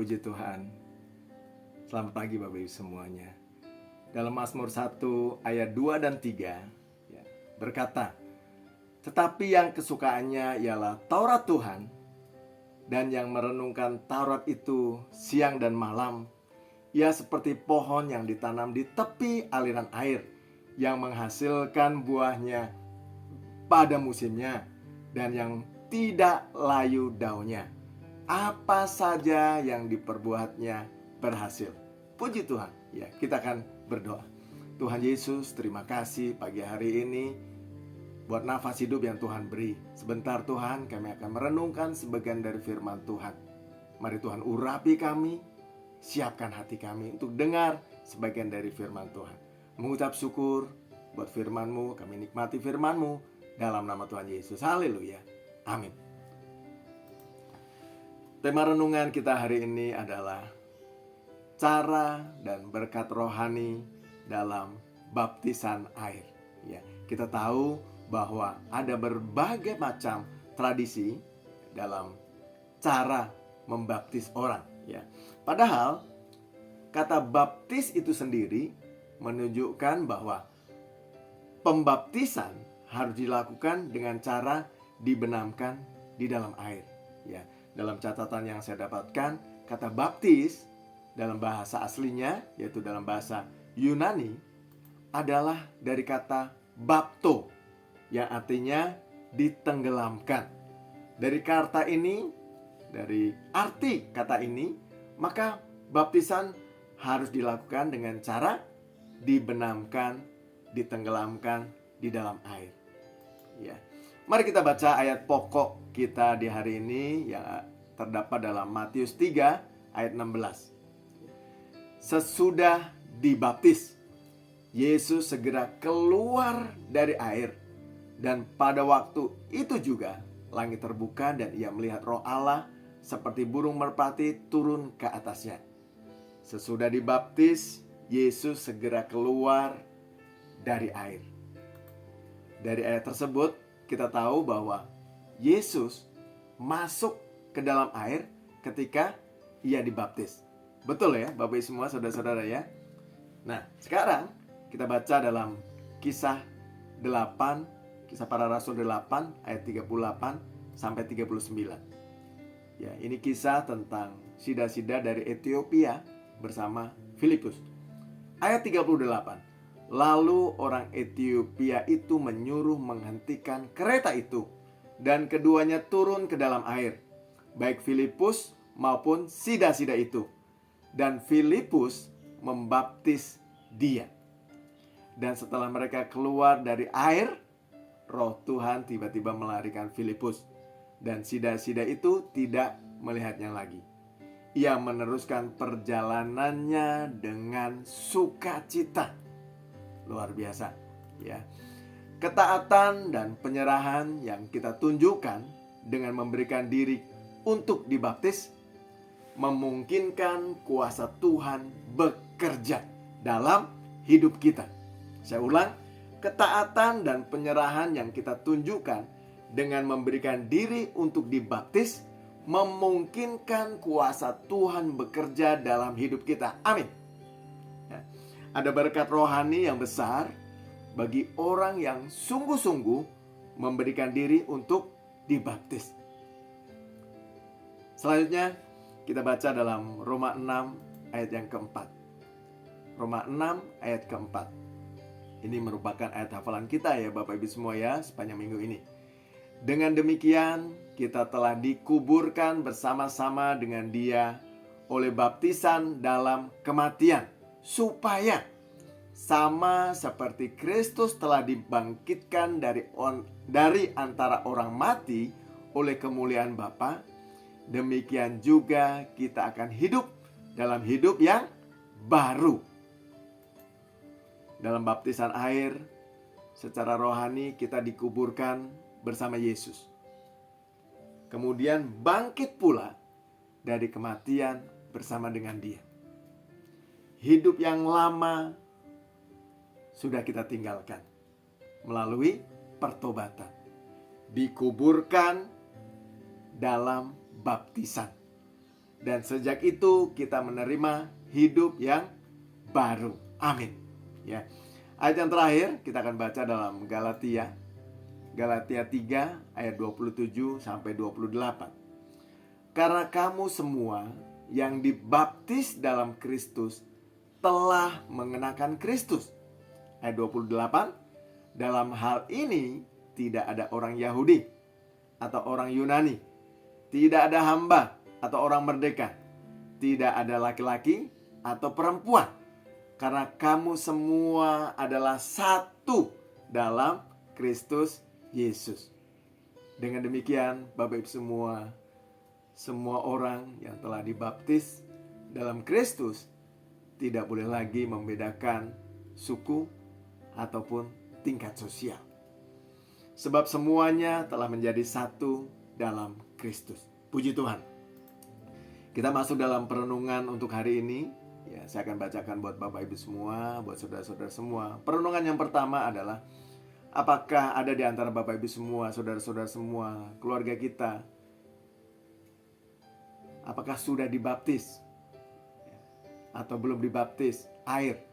Puji Tuhan. Selamat pagi Bapak Ibu semuanya. Dalam Mazmur 1 ayat 2 dan 3 berkata, tetapi yang kesukaannya ialah Taurat Tuhan, dan yang merenungkan Taurat itu siang dan malam, ia seperti pohon yang ditanam di tepi aliran air, yang menghasilkan buahnya pada musimnya, dan yang tidak layu daunnya. Apa saja yang diperbuatnya berhasil. Puji Tuhan. Ya, kita akan berdoa. Tuhan Yesus, terima kasih pagi hari ini buat nafas hidup yang Tuhan beri. Sebentar Tuhan, kami akan merenungkan sebagian dari firman Tuhan. Mari Tuhan urapi kami, siapkan hati kami untuk dengar sebagian dari firman Tuhan. Mengucap syukur buat firman-Mu, kami nikmati firman-Mu dalam nama Tuhan Yesus. Haleluya. Amin. Tema renungan kita hari ini adalah cara dan berkat rohani dalam baptisan air. Ya, kita tahu bahwa ada berbagai macam tradisi dalam cara membaptis orang. Ya, padahal kata baptis itu sendiri menunjukkan bahwa pembaptisan harus dilakukan dengan cara dibenamkan di dalam air. Ya, dalam catatan yang saya dapatkan, kata baptis dalam bahasa aslinya, yaitu dalam bahasa Yunani, adalah dari kata bapto, yang artinya ditenggelamkan. Dari kata ini, dari arti kata ini, maka baptisan harus dilakukan dengan cara dibenamkan, ditenggelamkan di dalam air. Ya. Mari kita baca ayat pokok kita di hari ini yang terdapat dalam Matius 3 ayat 16. Sesudah dibaptis, Yesus segera keluar dari air, dan pada waktu itu juga langit terbuka dan ia melihat Roh Allah seperti burung merpati turun ke atasnya. Sesudah dibaptis, Yesus segera keluar dari air. Dari ayat tersebut kita tahu bahwa Yesus masuk ke dalam air ketika ia dibaptis. Betul ya Bapak Ibu semua, saudara-saudara ya. Nah, sekarang kita baca dalam Kisah Para Rasul 8 ayat 38 sampai 39. Ya, ini kisah tentang sida-sida dari Ethiopia bersama Filipus. Ayat 38. Lalu orang Ethiopia itu menyuruh menghentikan kereta itu, dan keduanya turun ke dalam air, baik Filipus maupun sida-sida itu. Dan Filipus membaptis dia. Dan setelah mereka keluar dari air, Roh Tuhan tiba-tiba melarikan Filipus, dan sida-sida itu tidak melihatnya lagi. Ia meneruskan perjalanannya dengan sukacita. Luar biasa, ya. Ketaatan dan penyerahan yang kita tunjukkan dengan memberikan diri untuk dibaptis memungkinkan kuasa Tuhan bekerja dalam hidup kita. Saya ulang, ketaatan dan penyerahan yang kita tunjukkan dengan memberikan diri untuk dibaptis memungkinkan kuasa Tuhan bekerja dalam hidup kita. Amin. Ada berkat rohani yang besar bagi orang yang sungguh-sungguh memberikan diri untuk dibaptis. Selanjutnya kita baca dalam Roma 6 ayat yang keempat. Roma 6 ayat keempat. Ini merupakan ayat hafalan kita ya Bapak Ibu semua ya sepanjang minggu ini. Dengan demikian kita telah dikuburkan bersama-sama dengan Dia oleh baptisan dalam kematian, supaya sama seperti Kristus telah dibangkitkan dari antara orang mati oleh kemuliaan Bapa, demikian juga kita akan hidup dalam hidup yang baru. Dalam baptisan air, secara rohani kita dikuburkan bersama Yesus. Kemudian bangkit pula dari kematian bersama dengan Dia. Hidup yang lama sudah kita tinggalkan melalui pertobatan. Dikuburkan dalam baptisan. Dan sejak itu kita menerima hidup yang baru. Amin. Ya. Ayat yang terakhir kita akan baca dalam Galatia 3 ayat 27 sampai 28. Karena kamu semua yang dibaptis dalam Kristus telah mengenakan Kristus. Ayat 28, dalam hal ini tidak ada orang Yahudi atau orang Yunani, tidak ada hamba atau orang merdeka, tidak ada laki-laki atau perempuan, karena kamu semua adalah satu dalam Kristus Yesus. Dengan demikian, Bapak Ibu semua orang yang telah dibaptis dalam Kristus tidak boleh lagi membedakan suku ataupun tingkat sosial. Sebab semuanya telah menjadi satu dalam Kristus. Puji Tuhan. Kita masuk dalam perenungan untuk hari ini. Ya, saya akan bacakan buat Bapak Ibu semua, buat saudara-saudara semua. Perenungan yang pertama adalah, apakah ada di antara Bapak Ibu semua, saudara-saudara semua, keluarga kita, apakah sudah dibaptis atau belum dibaptis air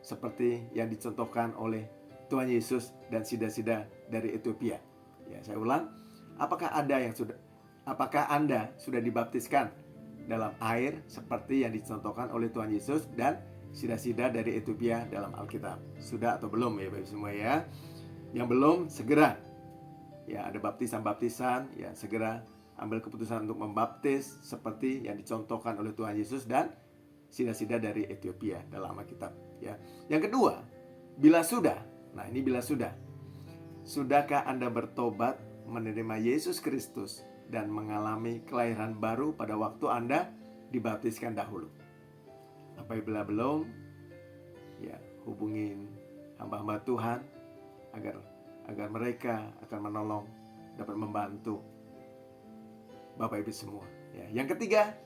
seperti yang dicontohkan oleh Tuhan Yesus dan sida-sida dari Ethiopia? Ya, saya ulang, apakah Anda sudah dibaptiskan dalam air seperti yang dicontohkan oleh Tuhan Yesus dan sida-sida dari Ethiopia dalam Alkitab? Sudah atau belum ya Bapak semua ya? Yang belum, segera. Ya, ada baptisan-baptisan, ya segera ambil keputusan untuk membaptis seperti yang dicontohkan oleh Tuhan Yesus dan sida-sida dari Ethiopia dalam Alkitab. Ya. Yang kedua, bila sudah, nah ini bila sudah, sudahkah Anda bertobat menerima Yesus Kristus dan mengalami kelahiran baru pada waktu Anda dibaptiskan dahulu? Apabila belum, ya hubungin hamba-hamba Tuhan agar mereka akan menolong, dapat membantu Bapak Ibu semua. Ya. Yang ketiga,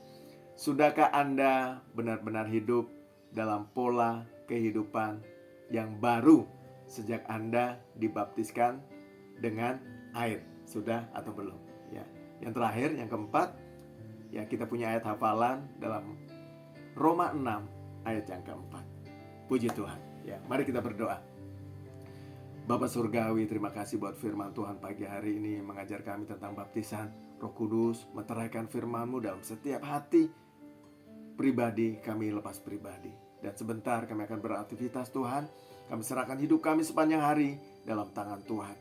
sudahkah Anda benar-benar hidup dalam pola kehidupan yang baru sejak Anda dibaptiskan dengan air? Sudah atau belum? Ya. Yang terakhir, yang keempat, ya kita punya ayat hafalan dalam Roma 6 ayat yang keempat. Puji Tuhan. Ya, mari kita berdoa. Bapa Surgawi, terima kasih buat firman Tuhan pagi hari ini mengajar kami tentang baptisan. Roh Kudus meteraikan firman-Mu dalam setiap hati pribadi kami, lepas pribadi. Dan sebentar kami akan beraktivitas Tuhan. Kami serahkan hidup kami sepanjang hari dalam tangan Tuhan.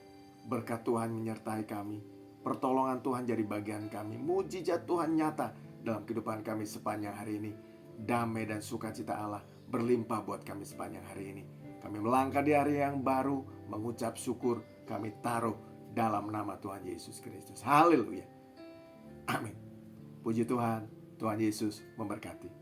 Berkat Tuhan menyertai kami. Pertolongan Tuhan jadi bagian kami. Mujizat Tuhan nyata dalam kehidupan kami sepanjang hari ini. Damai dan sukacita Allah berlimpah buat kami sepanjang hari ini. Kami melangkah di hari yang baru, mengucap syukur kami taruh dalam nama Tuhan Yesus Kristus. Haleluya. Amin. Puji Tuhan. Tuhan Yesus memberkati.